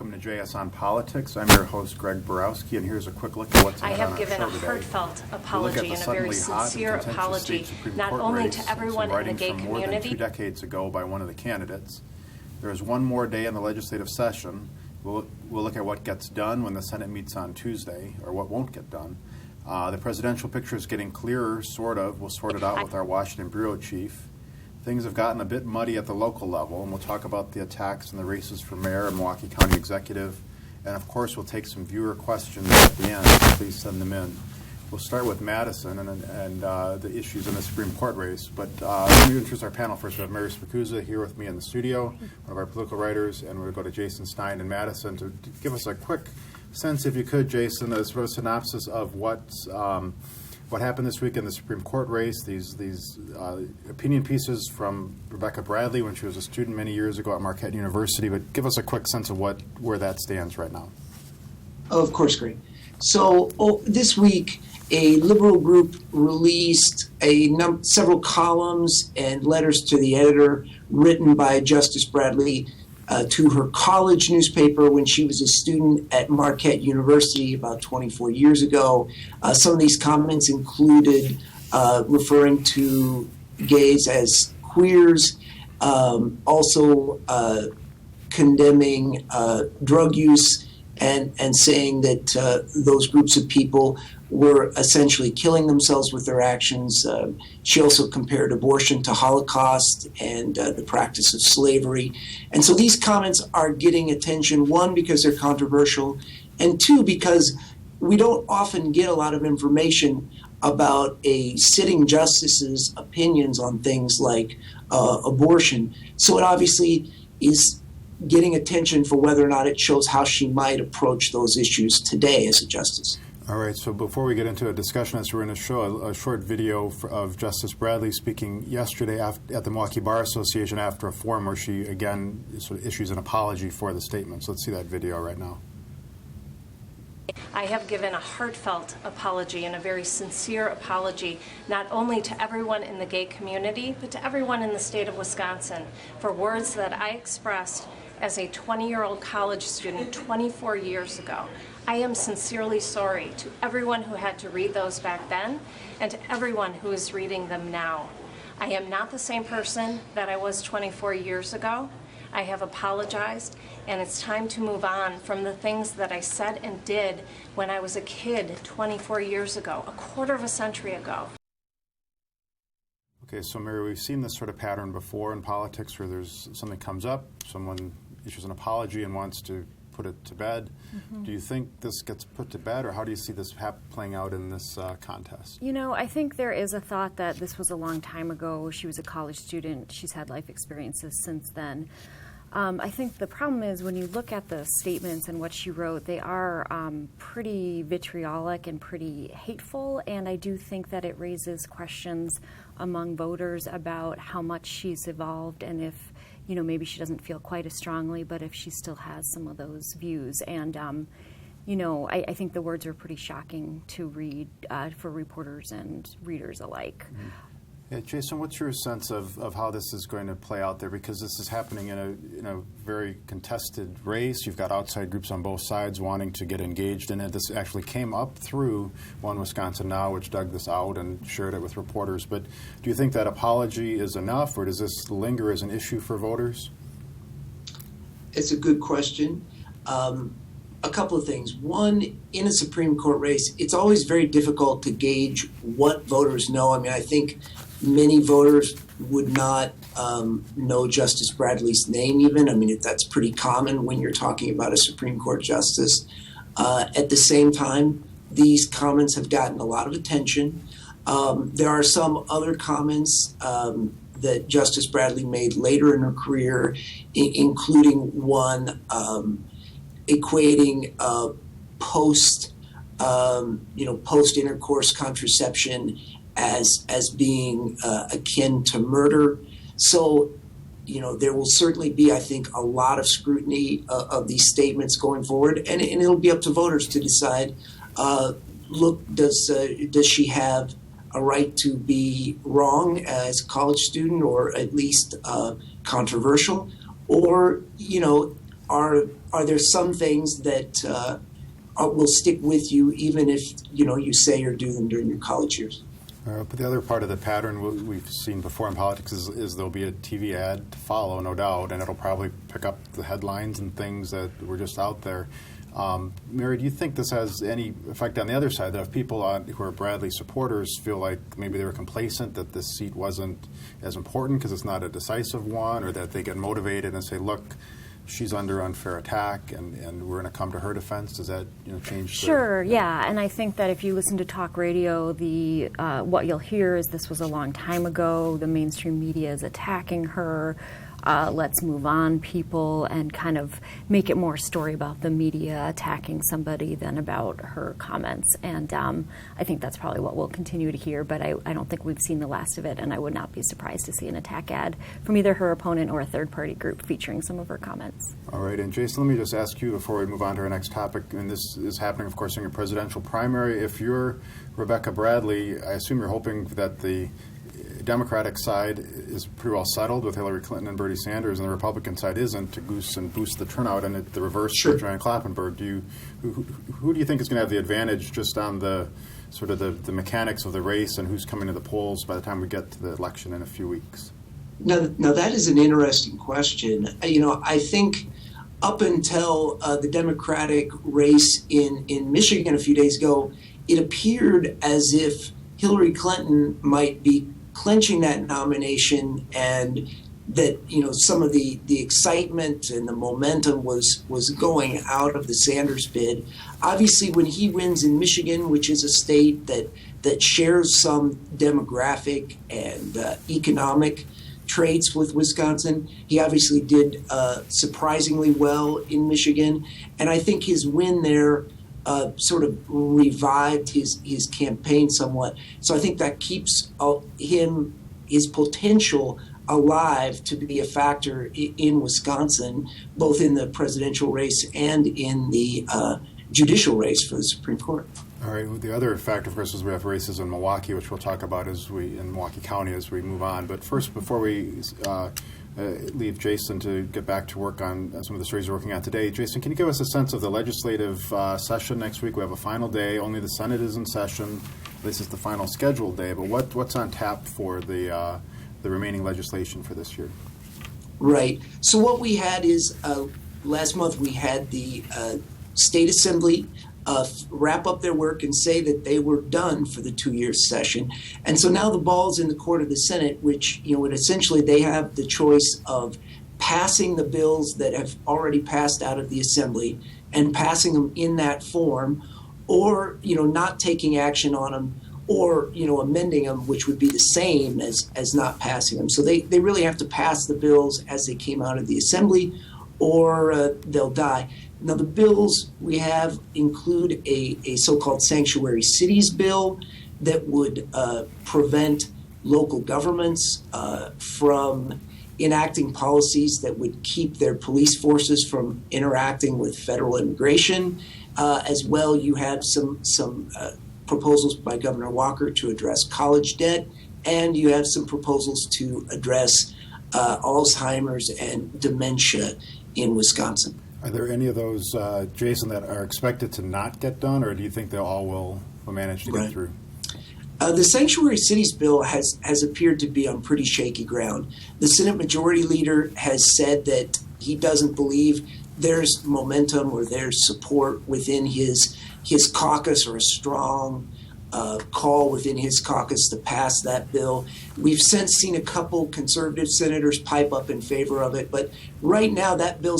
Welcome to JS on Politics. I'm your host, Greg Borowski, and here's a quick look at what's I going on have given a today. heartfelt apology and a very sincere apology, not only to everyone in the gay community. More than 2 decades ago by one of the candidates. There is one more day in the legislative session. We'll look at what gets done when the Senate meets on Tuesday, or what won't get done. The presidential picture is getting clearer, sort of. We'll sort it out with our Washington bureau chief. Things have gotten a bit muddy at the local level, and we'll talk about the attacks and the races for mayor and Milwaukee County executive. And of course, we'll take some viewer questions at the end, so please send them in. We'll start with Madison and the issues in the Supreme Court race. But let me introduce our panel first. We have Mary Spicuzza here with me in the studio, one of our political writers, and we'll go to Jason Stein in Madison to give us a quick sense, if you could, Jason, a sort of synopsis of what happened this week in the Supreme Court race, these opinion pieces from Rebecca Bradley when she was a student many years ago at Marquette University, but give us a quick sense of where that stands right now. Oh, of course, Greg. So this week, a liberal group released several columns and letters to the editor written by Justice Bradley to her college newspaper when she was a student at Marquette University about 24 years ago. Some of these comments included referring to gays as queers, also condemning drug use and saying that those groups of people were essentially killing themselves with their actions. She also compared abortion to Holocaust and the practice of slavery. And so these comments are getting attention, one, because they're controversial, and two, because we don't often get a lot of information about a sitting justice's opinions on things like abortion. So it obviously is getting attention for whether or not it shows how she might approach those issues today as a justice. All right, so before we get into a discussion, we're going to show a short video of Justice Bradley speaking yesterday at the Milwaukee Bar Association after a forum where she, again, sort of issues an apology for the statements. Let's see that video right now. I have given a heartfelt apology and a very sincere apology, not only to everyone in the gay community, but to everyone in the state of Wisconsin for words that I expressed as a 20-year-old college student 24 years ago. I am sincerely sorry to everyone who had to read those back then and to everyone who is reading them now. I am not the same person that I was 24 years ago. I have apologized, and it's time to move on from the things that I said and did when I was a kid 24 years ago, a quarter of a century ago. Okay, so Mary, we've seen this sort of pattern before in politics where there's something comes up, someone issues an apology and wants to put it to bed. Mm-hmm. Do you think this gets put to bed, or how do you see this playing out in this contest? You know, I think there is a thought that this was a long time ago. She was a college student. She's had life experiences since then. I think the problem is when you look at the statements and what she wrote, they are pretty vitriolic and pretty hateful, and I do think that it raises questions among voters about how much she's evolved and if, you know, maybe she doesn't feel quite as strongly, but if she still has some of those views. And, you know, I think the words are pretty shocking to read for reporters and readers alike. Mm-hmm. Yeah, Jason, what's your sense of how this is going to play out there? Because this is happening in a very contested race. You've got outside groups on both sides wanting to get engaged in it. This actually came up through One Wisconsin Now, which dug this out and shared it with reporters. But do you think that apology is enough, or does this linger as an issue for voters? It's a good question. A couple of things. One, in a Supreme Court race, it's always very difficult to gauge what voters know. I mean, I think many voters would not know Justice Bradley's name even. I mean, that's pretty common when you're talking about a Supreme Court justice. At the same time, these comments have gotten a lot of attention. There are some other comments that Justice Bradley made later in her career, including one equating post-intercourse contraception as being akin to murder. So, you know, there will certainly be, I think, a lot of scrutiny of these statements going forward, and it'll be up to voters to decide. Look, does she have a right to be wrong as a college student, or at least controversial, or, you know, are are there some things that will stick with you even if you say or do them during your college years? But the other part of the pattern we've seen before in politics is there'll be a TV ad to follow, no doubt, and it'll probably pick up the headlines and things that were just out there. Mary, do you think this has any effect on the other side, that if people who are Bradley supporters feel like maybe they were complacent, that this seat wasn't as important because it's not a decisive one, or that they get motivated and say, look, she's under unfair attack, and we're going to come to her defense? Does that change? Sure, yeah. And I think that if you listen to talk radio, what you'll hear is this was a long time ago. The mainstream media is attacking her. Let's move on, people, and kind of make it more a story about the media attacking somebody than about her comments. And I think that's probably what we'll continue to hear, but I don't think we've seen the last of it, and I would not be surprised to see an attack ad from either her opponent or a third-party group featuring some of her comments. All right, and Jason, let me just ask you before we move on to our next topic, and this is happening, of course, in your presidential primary. If you're Rebecca Bradley, I assume you're hoping that the Democratic side is pretty well settled with Hillary Clinton and Bernie Sanders, and the Republican side isn't, to boost the turnout, and the reverse for Joanne Kloppenburg. Who do you think is going to have the advantage just on the sort of the mechanics of the race and who's coming to the polls by the time we get to the election in a few weeks? Now that is an interesting question. I think up until the Democratic race in Michigan a few days ago, it appeared as if Hillary Clinton might be clinching that nomination, and that some of the excitement and the momentum was going out of the Sanders bid. Obviously, when he wins in Michigan, which is a state that shares some demographic and economic traits with Wisconsin, he obviously did surprisingly well in Michigan, and I think his win there sort of revived his campaign somewhat. So I think that keeps his potential alive to be a factor in Wisconsin, both in the presidential race and in the judicial race for the Supreme Court. All right. Well, the other factor, of course, is we have races in Milwaukee, which we'll talk about in Milwaukee County as we move on. But first, before we leave Jason to get back to work on some of the stories we're working on today, Jason, can you give us a sense of the legislative session next week? We have a final day. Only the Senate is in session. This is the final scheduled day. But what's on tap for the remaining legislation for this year? Right. So what we had is last month we had the State Assembly wrap up their work and say that they were done for the 2-year session. And so now the ball's in the court of the Senate, which, essentially they have the choice of passing the bills that have already passed out of the Assembly and passing them in that form, or, not taking action on them, or, amending them, which would be the same as not passing them. So they really have to pass the bills as they came out of the Assembly, or they'll die. Now, the bills we have include a so-called sanctuary cities bill that would prevent local governments from enacting policies that would keep their police forces from interacting with federal immigration. As well, you have some proposals by Governor Walker to address college debt, and you have some proposals to address Alzheimer's and dementia in Wisconsin. Are there any of those, Jason, that are expected to not get done, or do you think they all will manage to get through? The Sanctuary Cities bill has appeared to be on pretty shaky ground. The Senate Majority Leader has said that he doesn't believe there's momentum or there's support within his caucus, or a strong call within his caucus to pass that bill. We've since seen a couple conservative senators pipe up in favor of it, but right now that bill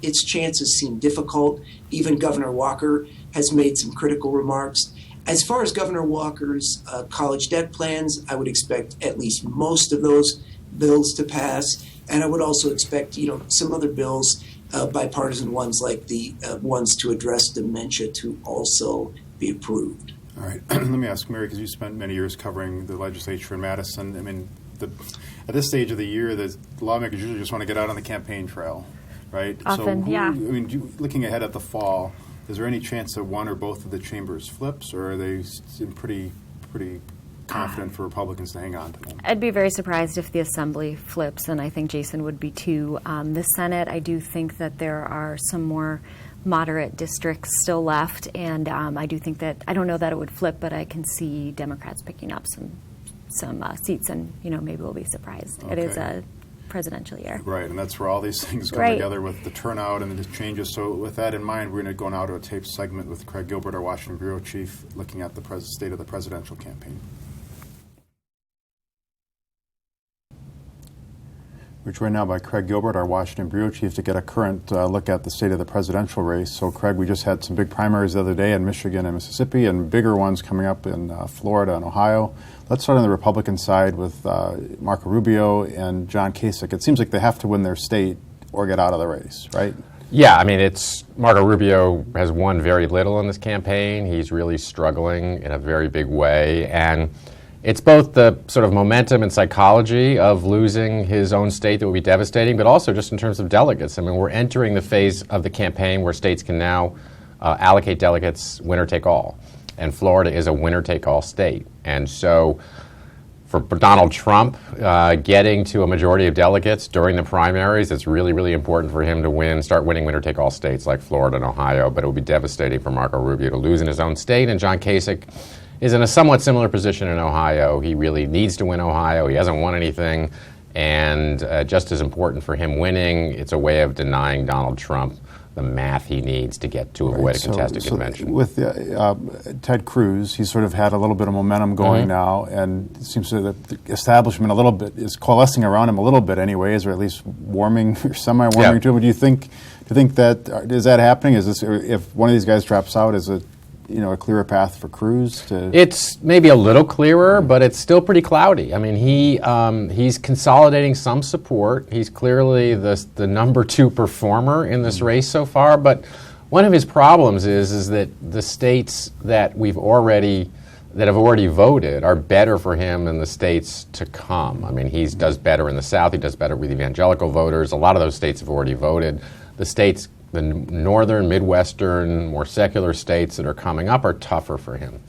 its chances seem difficult. Even Governor Walker has made some critical remarks. As far as Governor Walker's college debt plans, I would expect at least most of those bills to pass, and I would also expect some other bills, bipartisan ones like the ones to address dementia, to also be approved. All right. Let me ask Mary, because you spent many years covering the legislature in Madison. I mean, at this stage of the year, the lawmakers usually just want to get out on the campaign trail, right? Often, so yeah. I mean, looking ahead at the fall, is there any chance that one or both of the chambers flips, or are they in pretty confident for Republicans to hang on to them? I'd be very surprised if the Assembly flips, and I think Jason would be too. The Senate, I do think that there are some more moderate districts still left, and I do think that, I don't know that it would flip, but I can see Democrats picking up some seats, and maybe we'll be surprised. Okay. It is a presidential year. Right, and that's where all these things come together with the turnout and the changes. So with that in mind, we're going to go now to a taped segment with Craig Gilbert, our Washington Bureau Chief, looking at the state of the presidential campaign. We're joined now by Craig Gilbert, our Washington Bureau Chief, to get a current look at the state of the presidential race. So, Craig, we just had some big primaries the other day in Michigan and Mississippi, and bigger ones coming up in Florida and Ohio. Let's start on the Republican side with Marco Rubio and John Kasich. It seems like they have to win their state or get out of the race, right? Yeah, I mean, Marco Rubio has won very little in this campaign. He's really struggling in a very big way, and it's both the sort of momentum and psychology of losing his own state that would be devastating, but also just in terms of delegates. I mean, we're entering the phase of the campaign where states can now allocate delegates winner take all, and Florida is a winner take all state. And so for Donald Trump, getting to a majority of delegates during the primaries, it's really, really important for him to start winning winner take all states like Florida and Ohio, but it would be devastating for Marco Rubio to lose in his own state. And John Kasich is in a somewhat similar position in Ohio. He really needs to win Ohio. He hasn't won anything. And just as important for him winning, it's a way of denying Donald Trump the math he needs to get to avoid a contested convention. With Ted Cruz, he's sort of had a little bit of momentum going now, and it seems that the establishment a little bit is coalescing around him a little bit anyways, or at least warming or semi-warming to him. Do you think that, is that happening? Is this, if one of these guys drops out, is it a clearer path for Cruz to? It's maybe a little clearer, but it's still pretty cloudy. I mean, he's consolidating some support. He's clearly the number 2 performer in this race so far. But one of his problems is that the states that have already voted are better for him than the states to come. I mean, he does better in the South. He does better with evangelical voters. A lot of those states have already voted. The northern, midwestern, more secular states that are coming up are tougher for him.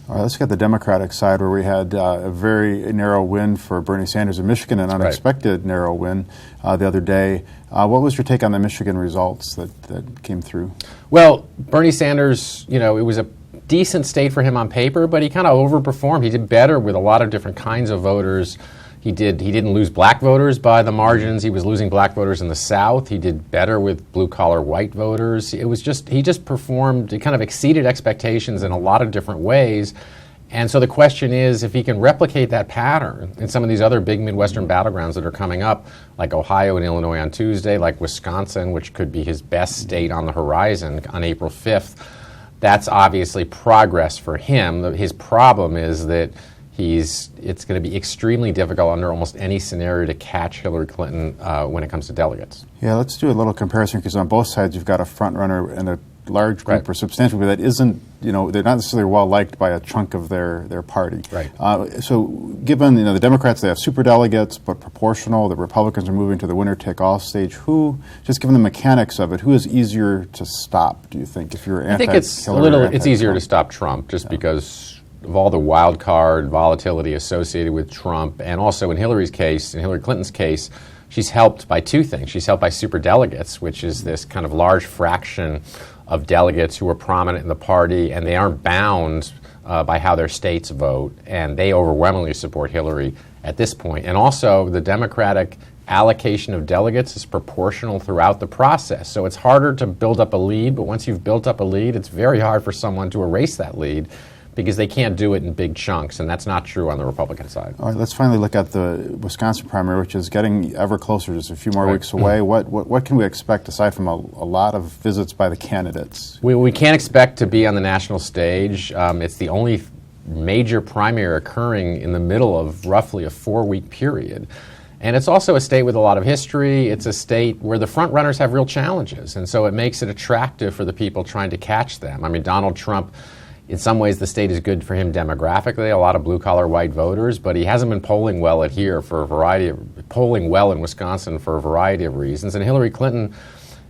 All right, let's get the Democratic side, where we had a very narrow win for Bernie Sanders in Michigan, an unexpected narrow win the other day. What was your take on the Michigan results that came through? Well, Bernie Sanders, it was a decent state for him on paper, but he kind of overperformed. He did better with a lot of different kinds of voters. He didn't lose black voters by the margins. He was losing black voters in the South. He did better with blue-collar white voters. He just performed, it kind of exceeded expectations in a lot of different ways. And so the question is, if he can replicate that pattern in some of these other big Midwestern battlegrounds that are coming up, like Ohio and Illinois on Tuesday, like Wisconsin, which could be his best state on the horizon on April 5th, that's obviously progress for him. His problem is that it's going to be extremely difficult under almost any scenario to catch Hillary Clinton when it comes to delegates. Yeah, let's do a little comparison, because on both sides you've got a front runner and a large group or substantial group that isn't, they're not necessarily well liked by a chunk of their party. Right. So given, the Democrats, they have superdelegates, but proportional, the Republicans are moving to the winner-take-all stage. Just given the mechanics of it, who is easier to stop, do you think, if you're anti-Hillary? I think it's easier to stop Trump, just because of all the wild card volatility associated with Trump, and also in Hillary Clinton's case, she's helped by 2 things. She's helped by superdelegates, which is this kind of large fraction of delegates who are prominent in the party, and they aren't bound by how their states vote, and they overwhelmingly support Hillary at this point. And also, the Democratic allocation of delegates is proportional throughout the process. So it's harder to build up a lead, but once you've built up a lead, it's very hard for someone to erase that lead, because they can't do it in big chunks, and that's not true on the Republican side. All right, let's finally look at the Wisconsin primary, which is getting ever closer, just a few more weeks away. What can we expect, aside from a lot of visits by the candidates? We can't expect to be on the national stage. It's the only major primary occurring in the middle of roughly a 4-week period. And it's also a state with a lot of history. It's a state where the front runners have real challenges, and so it makes it attractive for the people trying to catch them. I mean, Donald Trump, in some ways, the state is good for him demographically, a lot of blue-collar white voters, but he hasn't been polling well polling well in Wisconsin for a variety of reasons. And Hillary Clinton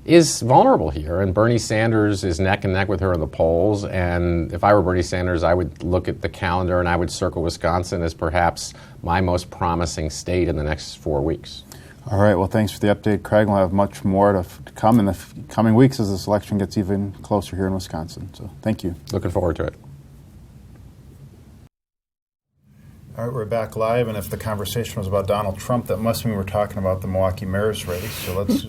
is vulnerable here, and Bernie Sanders is neck and neck with her in the polls. And if I were Bernie Sanders, I would look at the calendar and I would circle Wisconsin as perhaps my most promising state in the next 4 weeks. All right, well, thanks for the update, Craig. We'll have much more to come in the coming weeks as this election gets even closer here in Wisconsin. So thank you. Looking forward to it. All right, we're back live, and if the conversation was about Donald Trump, that must mean we're talking about the Milwaukee mayor's race. So let's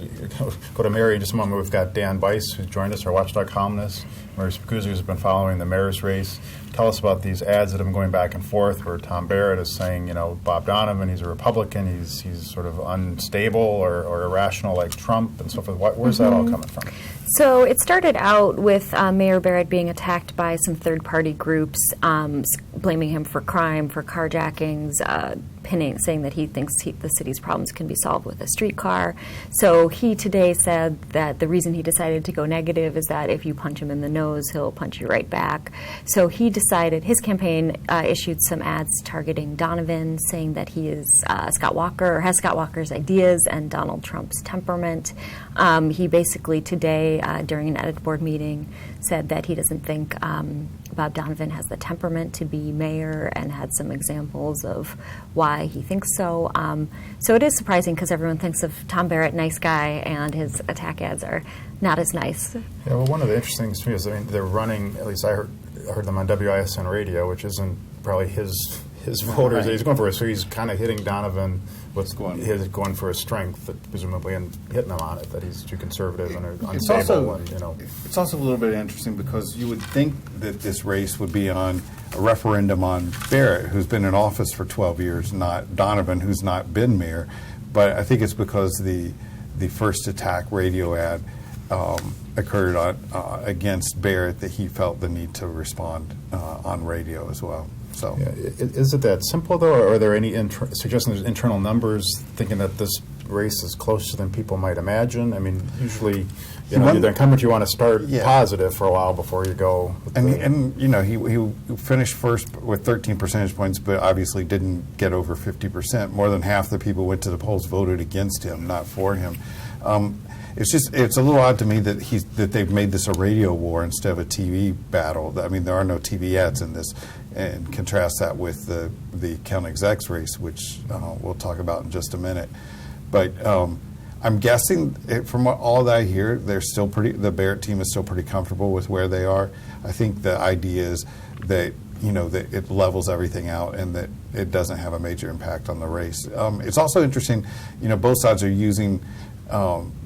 go to Mary in just a moment. We've got Dan Bice, who's joined us, our Watchdog columnist. Mary Spacuzzi, who's been following the mayor's race. Tell us about these ads that have been going back and forth where Tom Barrett is saying, Bob Donovan, he's a Republican, he's sort of unstable or irrational like Trump and so forth. Where's that all coming from? So it started out with Mayor Barrett being attacked by some third-party groups, blaming him for crime, for carjackings, saying that he thinks the city's problems can be solved with a streetcar. So he today said that the reason he decided to go negative is that if you punch him in the nose, he'll punch you right back. So he decided, his campaign issued some ads targeting Donovan, saying that he is Scott Walker, or has Scott Walker's ideas and Donald Trump's temperament. He basically today, during an edit board meeting, said that he doesn't think Bob Donovan has the temperament to be mayor, and had some examples of why he thinks so. So it is surprising because everyone thinks of Tom Barrett, nice guy, and his attack ads are not as nice. Yeah, well, one of the interesting things to me is, they're running, at least I heard them on WISN radio, which isn't probably his voters that he's going for. So he's kind of hitting Donovan going for his strength, presumably, and hitting him on it, that he's too conservative and unstable. It's also a little bit interesting because you would think that this race would be on a referendum on Barrett, who's been in office for 12 years, not Donovan, who's not been mayor. But I think it's because the first attack radio ad occurred against Barrett that he felt the need to respond on radio as well. So, yeah, is it that simple, though, or are there any suggesting there's internal numbers thinking that this race is closer than people might imagine? I mean, usually, the incumbent, you want to start positive for a while before you go. He finished first with 13 percentage points, but obviously didn't get over 50%. More than half the people went to the polls voted against him, not for him. It's a little odd to me that they've made this a radio war instead of a TV battle. I mean, there are no TV ads in this, and contrast that with the county execs race, which we'll talk about in just a minute. But I'm guessing, from all that I hear, the Barrett team is still pretty comfortable with where they are. I think the idea is that that it levels everything out and that it doesn't have a major impact on the race. It's also interesting, both sides are using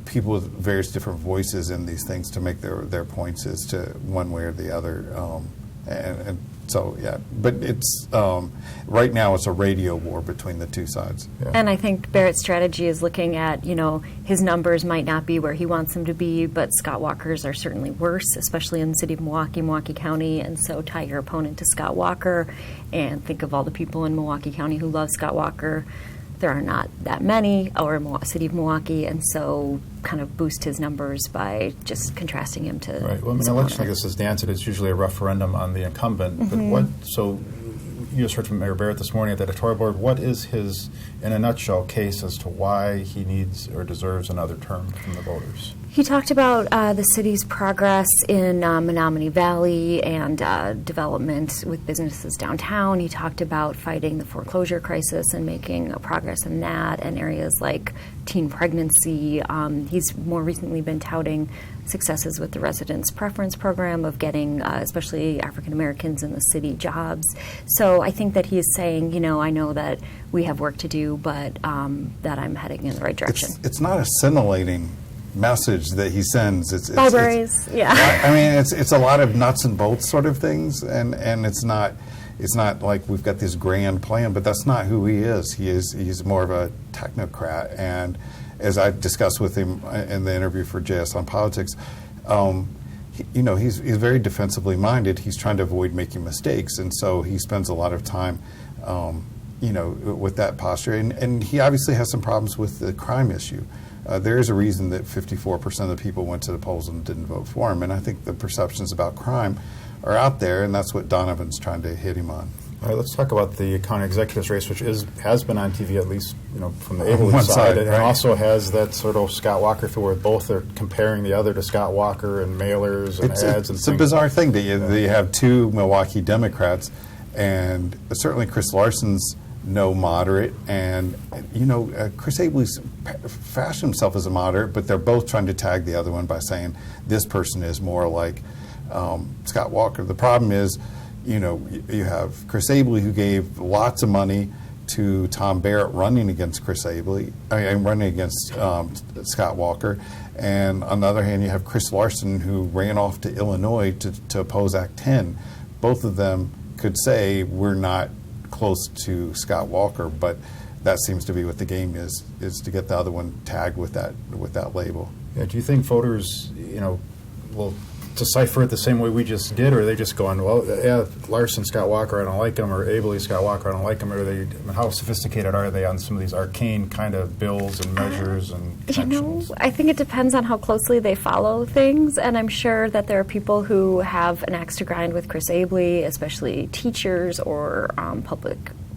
people with various different voices in these things to make their points as to one way or the other. So, yeah, but it's right now it's a radio war between the two sides. Yeah. And I think Barrett's strategy is looking at, his numbers might not be where he wants them to be, but Scott Walker's are certainly worse, especially in the city of Milwaukee, Milwaukee County. And so tie your opponent to Scott Walker and think of all the people in Milwaukee County who love Scott Walker. There are not that many, or city of Milwaukee, and so kind of boost his numbers by just contrasting him to. Right. Well, an election like this, as Dan said, it's usually a referendum on the incumbent. Mm-hmm. But so you just heard from Mayor Barrett this morning at the editorial board. What is his, in a nutshell, case as to why he needs or deserves another term from the voters? He talked about the city's progress in Menominee Valley and development with businesses downtown. He talked about fighting the foreclosure crisis and making progress in that, and areas like teen pregnancy. He's more recently been touting successes with the residence preference program of getting especially African Americans in the city jobs. So I think that he is saying, I know that we have work to do, but that I'm heading in the right direction. It's not a scintillating message that he sends. Libraries, yeah. I mean, it's a lot of nuts and bolts sort of things, and it's not like we've got this grand plan, but that's not who he is. He's more of a technocrat, and as I discussed with him in the interview for JS on Politics, he's very defensively minded. He's trying to avoid making mistakes, and so he spends a lot of time with that posture, and he obviously has some problems with the crime issue. There is a reason that 54% of the people went to the polls and didn't vote for him, and I think the perceptions about crime are out there, and that's what Donovan's trying to hit him on. All right, let's talk about the county executives race, which has been on TV, at least from the Able one side, side, and right. also has that sort of Scott Walker feel where both are comparing the other to Scott Walker and mailers and ads and It's things. a bizarre thing that you have two Milwaukee Democrats, and certainly Chris Larson's no moderate, and Chris Abely's fashioned himself as a moderate, but they're both trying to tag the other one by saying this person is more like Scott Walker. The problem is, you have Chris Abely, who gave lots of money to Tom Barrett running against running against Scott Walker, and on the other hand, you have Chris Larson, who ran off to Illinois to oppose Act 10. Both of them could say we're not close to Scott Walker, but that seems to be what the game is to get the other one tagged with that label. Yeah, do you think voters, will decipher it the same way we just did, or are they just going, well, yeah, Larson, Scott Walker, I don't like him, or Abely, Scott Walker, I don't like him, or how sophisticated are they on some of these arcane kind of bills and measures and connections? I think it depends on how closely they follow things, and I'm sure that there are people who have an axe to grind with Chris Abely, especially teachers or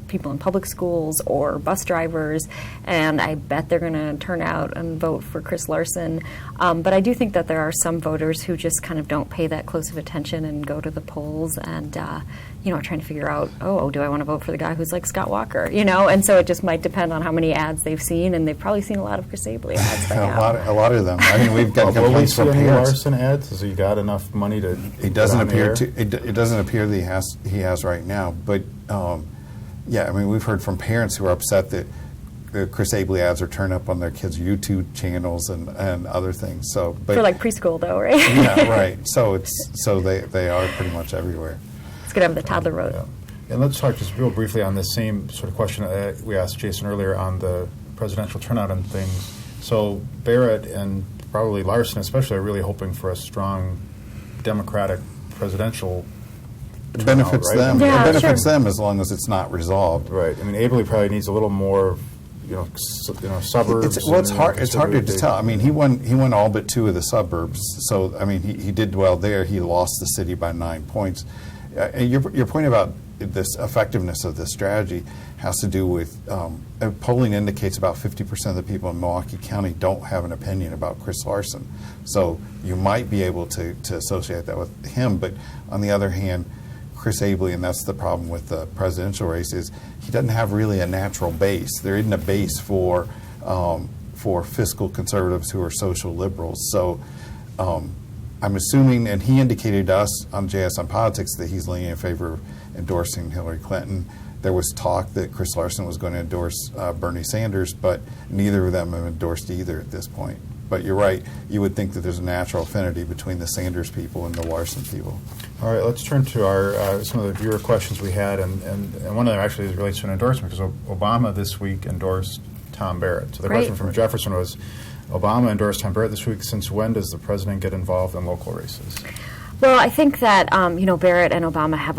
people in public schools or bus drivers, and I bet they're going to turn out and vote for Chris Larson. But I do think that there are some voters who just kind of don't pay that close of attention and go to the polls and are trying to figure out, do I want to vote for the guy who's like Scott Walker? And so it just might depend on how many ads they've seen, and they've probably seen a lot of Chris Abely ads by now. A lot of them. I mean, we've got Will we complaints see from any parents. Larson ads? Has he got enough money to? It doesn't put on the air? appear it doesn't appear that he has right now, but. Yeah, I mean, we've heard from parents who are upset that Chris Abely ads are turned up on their kids' YouTube channels and other things. So, but For like preschool, though, right? yeah, right. So they are pretty much everywhere. It's going to have the toddler road. Yeah. And let's talk just real briefly on this same sort of question we asked Jason earlier on the presidential turnout and things. So Barrett and probably Larson especially are really hoping for a strong Democratic presidential It benefits right? them. Yeah, It benefits sure. them as long as it's not resolved. Right. I mean, Abely probably needs a little more, suburbs. It's hard. It's harder to tell. I mean, he won all but 2 of the suburbs. So I mean, he did well there. He lost the city by 9 points. And your point about this effectiveness of this strategy has to do with polling indicates about 50% of the people in Milwaukee County don't have an opinion about Chris Larson. So you might be able to associate that with him. But on the other hand, Chris Abely, and that's the problem with the presidential race, is he doesn't have really a natural base. There isn't a base for fiscal conservatives who are social liberals. So I'm assuming, and he indicated to us on JS on Politics that he's leaning in favor of endorsing Hillary Clinton. There was talk that Chris Larson was going to endorse Bernie Sanders, but neither of them have endorsed either at this point. But you're right. You would think that there's a natural affinity between the Sanders people and the Larson people. All right, let's turn to our some of the viewer questions we had, and one of them actually relates to an endorsement, because Obama this week endorsed Tom Barrett. So the Great. question from Jefferson was, Obama endorsed Tom Barrett this week. Since when does the president get involved in local races? Well, I think that, Barrett and Obama have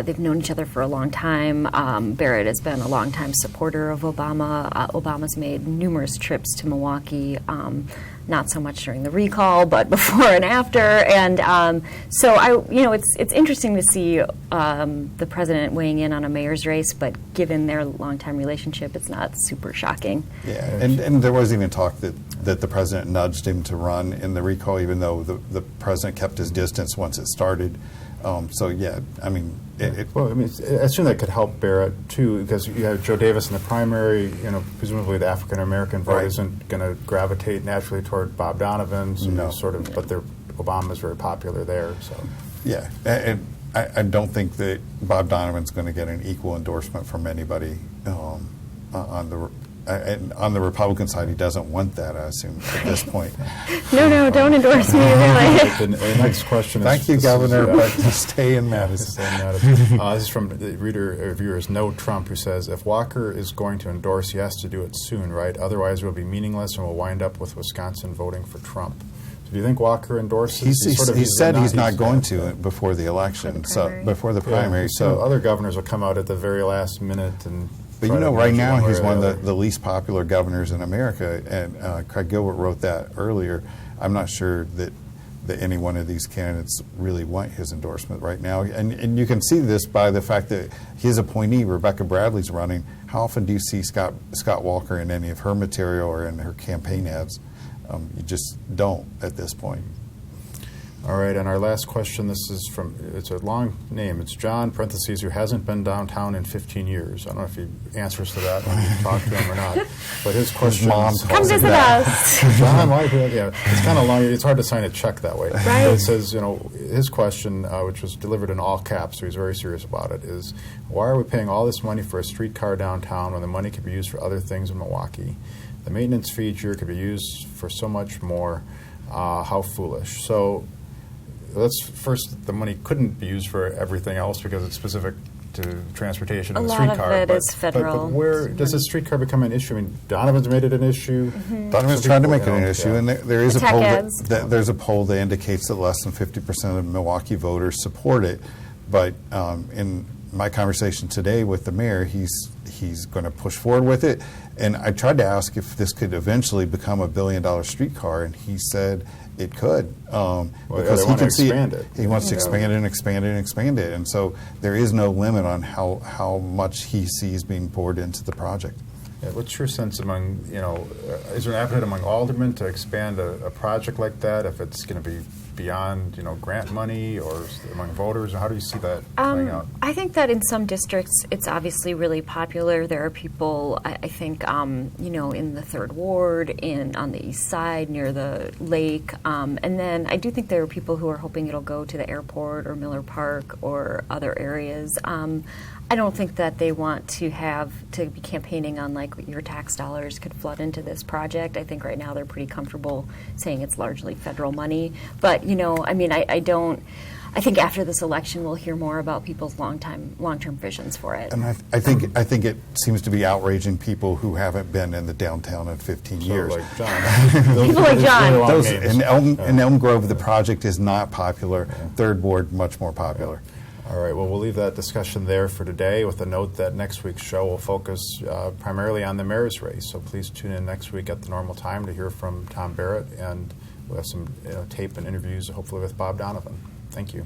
they've known each other for a long time. Barrett has been a longtime supporter of Obama. Obama's made numerous trips to Milwaukee, not so much during the recall, but before and after. And so it's interesting to see the president weighing in on a mayor's race, but given their longtime relationship, it's not super shocking. Yeah, and there was even talk that the president nudged him to run in the recall, even though the president kept his distance once it started. So yeah, I mean, Well, I mean, I assume that could help Barrett too, because you have Joe Davis in the primary. Presumably the African American vote Right. isn't going to gravitate naturally toward Bob Donovan. So No. but Obama's very popular there. So yeah, and I don't think that Bob Donovan's going to get an equal endorsement from anybody on the Republican side. He doesn't want that, I assume, at this point. No, don't endorse me, really. the next question is. Thank you, Governor, but stay in Madison. This is from the viewers No Trump, who says, if Walker is going to endorse, he has to do it soon, right? Otherwise, it will be meaningless, and we'll wind up with Wisconsin voting for Trump. So do you think Walker endorses? He said he's not going to before the election, before the Yeah, primary. so other governors will come out at the very last minute and. But try to right measure now one way he's or one the of the least popular governors in America, and Craig Gilbert wrote that earlier. I'm not sure that that any one of these candidates really want his endorsement right now. And you can see this by the fact that his appointee, Rebecca Bradley's running. How often do you see Scott Walker in any of her material or in her campaign ads? You just don't at this point. All right, and our last question, this is from, it's a long name. It's John, parentheses, who hasn't been downtown in 15 years. I don't know if he answers to that when you talk to him or not. But his question is... Come visit us. John, yeah, it's kind of long. It's hard to sign a check that way. Right. But it says, his question, which was delivered in all caps, so he's very serious about it, is why are we paying all this money for a streetcar downtown when the money could be used for other things in Milwaukee? The maintenance feature could be used for so much more. How foolish. So... let's first, the money couldn't be used for everything else because it's specific to transportation and the streetcar. A lot of it is federal. But where does the streetcar become an issue? I mean, Donovan's made it an issue. Mm-hmm. Donovan's trying to make it an issue, and there is a Tech poll ads. there's a poll that indicates that less than 50% of Milwaukee voters support it. But in my conversation today with the mayor, he's going to push forward with it. And I tried to ask if this could eventually become a $1 billion streetcar, and he said it could. Because he can see expand it. He wants to expand it and expand it and expand it. And so there is no limit on how much he sees being poured into the project. Yeah, what's your sense among, is there an appetite among aldermen to expand a project like that if it's going to be beyond, grant money, or among voters? Or how do you see that playing out? I think that in some districts it's obviously really popular. There are people, I think, in the 3rd Ward, on the east side near the lake. And then I do think there are people who are hoping it'll go to the airport or Miller Park or other areas. I don't think that they want to be campaigning on your tax dollars could flood into this project. I think right now they're pretty comfortable saying it's largely federal money. But, I think after this election we'll hear more about people's long-term visions for it. And I think it seems to be outraging people who haven't been in the downtown in 15 years. Like John. People like John. In Elm Grove, the project is not popular. 3rd Ward, much more popular. All right, well, we'll leave that discussion there for today with a note that next week's show will focus primarily on the mayor's race. So please tune in next week at the normal time to hear from Tom Barrett, and we'll have some tape and interviews, hopefully with Bob Donovan. Thank you.